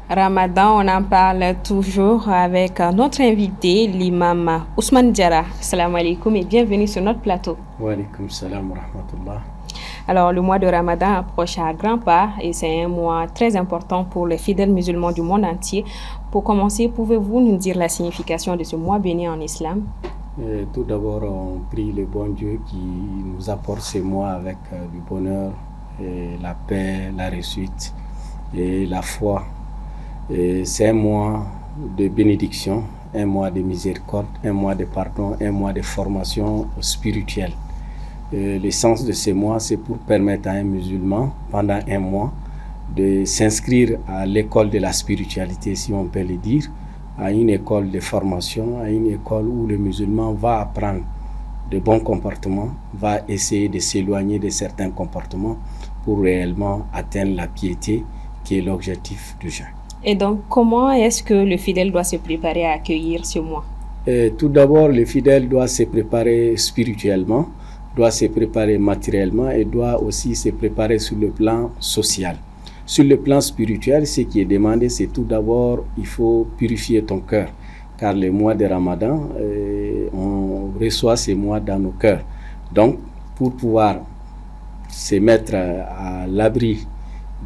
Ramadan, on en parle toujours avec notre invité, l'imam Ousmane Diarra. Salam alaikum et bienvenue sur notre plateau. Wa alaikum salam wa rahmatullah. Alors, le mois de Ramadan approche à grands pas et c'est un mois très important pour les fidèles musulmans du monde entier. Pour commencer, pouvez-vous nous dire la signification de ce mois béni en islam? Tout d'abord, on prie le bon Dieu qui nous apporte ces mois avec du bonheur, et la paix, la réussite et la foi. C'est un mois de bénédiction, un mois de miséricorde, un mois de pardon, un mois de formation spirituelle. L'essence de ces mois, c'est pour permettre à un musulman, pendant un mois, de s'inscrire à l'école de la spiritualité, si on peut le dire, à une école de formation, à une école où le musulman va apprendre de bons comportements, va essayer de s'éloigner de certains comportements pour réellement atteindre la piété, qui est l'objectif du jeûne. Et donc, comment est-ce que le fidèle doit se préparer à accueillir ce mois? Tout d'abord, le fidèle doit se préparer spirituellement, doit se préparer matériellement et doit aussi se préparer sur le plan social. Sur le plan spirituel, ce qui est demandé, c'est tout d'abord, il faut purifier ton cœur. Car le mois de Ramadan, on reçoit ces mois dans nos cœurs. Donc, pour pouvoir se mettre à l'abri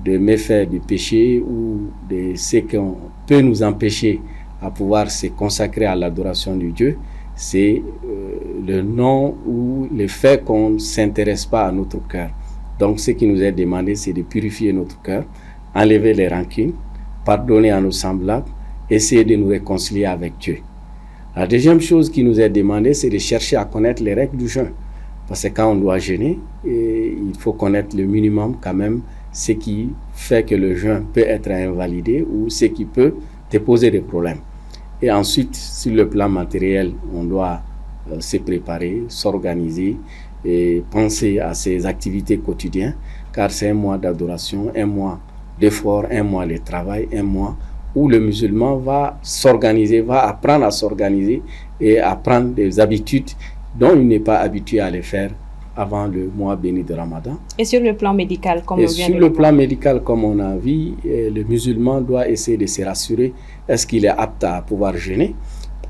de méfaits du péché ou de ce qui peut nous empêcher à pouvoir se consacrer à l'adoration de Dieu, c'est le nom ou le fait qu'on ne s'intéresse pas à notre cœur. Donc ce qui nous est demandé, c'est de purifier notre cœur, enlever les rancunes, pardonner à nos semblables, essayer de nous réconcilier avec Dieu. La deuxième chose qui nous est demandée, c'est de chercher à connaître les règles du jeûne. Parce que quand on doit jeûner, il faut connaître le minimum quand même, ce qui fait que le jeûne peut être invalidé ou ce qui peut te poser des problèmes. Et ensuite, sur le plan matériel, on doit se préparer, s'organiser et penser à ses activités quotidiennes, car c'est un mois d'adoration, un mois d'effort, un mois de travail, un mois où le musulman va s'organiser, va apprendre à s'organiser et apprendre des habitudes dont il n'est pas habitué à les faire avant le mois béni de Ramadan. Et sur le plan médical, comme on vient de le voir? Sur le plan médical, comme on a vu, le musulman doit essayer de se rassurer, est-ce qu'il est apte à pouvoir jeûner?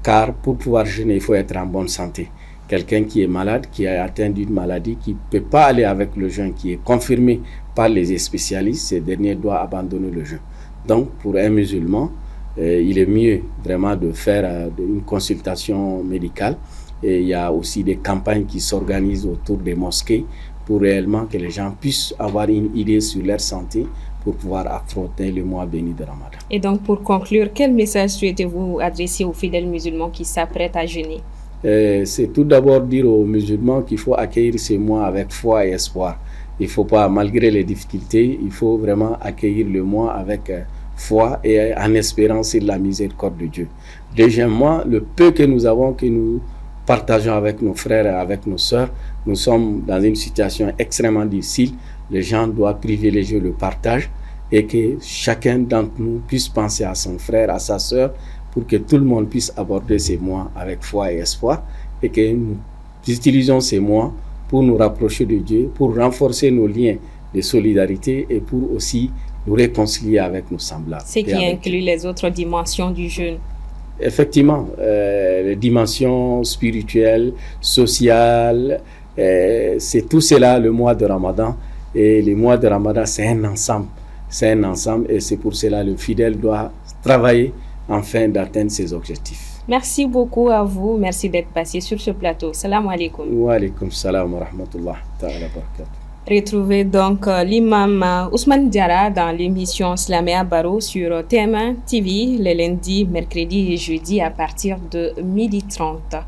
Car pour pouvoir jeûner, il faut être en bonne santé. Quelqu'un qui est malade, qui a atteint d'une maladie, qui ne peut pas aller avec le jeûne, qui est confirmé par les spécialistes, ce dernier doit abandonner le jeûne. Donc, pour un musulman, il est mieux vraiment de faire une consultation médicale. Et il y a aussi des campagnes qui s'organisent autour des mosquées pour réellement que les gens puissent avoir une idée sur leur santé pour pouvoir affronter le mois béni de Ramadan. Et donc, pour conclure, quel message souhaitez-vous adresser aux fidèles musulmans qui s'apprêtent à jeûner? C'est tout d'abord dire aux musulmans qu'il faut accueillir ces mois avec foi et espoir. Il ne faut pas, malgré les difficultés, il faut vraiment accueillir le mois avec foi et en espérant sur la miséricorde de Dieu. Deuxièmement, le peu que nous avons, que nous partageons avec nos frères et avec nos sœurs, nous sommes dans une situation extrêmement difficile. Les gens doivent privilégier le partage et que chacun d'entre nous puisse penser à son frère, à sa sœur, pour que tout le monde puisse aborder ces mois avec foi et espoir et que nous utilisons ces mois pour nous rapprocher de Dieu, pour renforcer nos liens de solidarité et pour aussi nous réconcilier avec nos semblables. Ce qui inclut les autres dimensions du jeûne. Effectivement, les dimensions spirituelles, sociales, c'est tout cela le mois de Ramadan. Et le mois de Ramadan, c'est un ensemble. C'est un ensemble et c'est pour cela que le fidèle doit travailler afin d'atteindre ses objectifs. Merci beaucoup à vous. Merci d'être passé sur ce plateau. Salam alaikum. Wa alaikum salam wa rahmatullah ta'ala barakatuh. Retrouvez donc l'imam Ousmane Diarra dans l'émission Slamea Baro sur TM1 TV les lundis, mercredis et jeudis à partir de 12h30.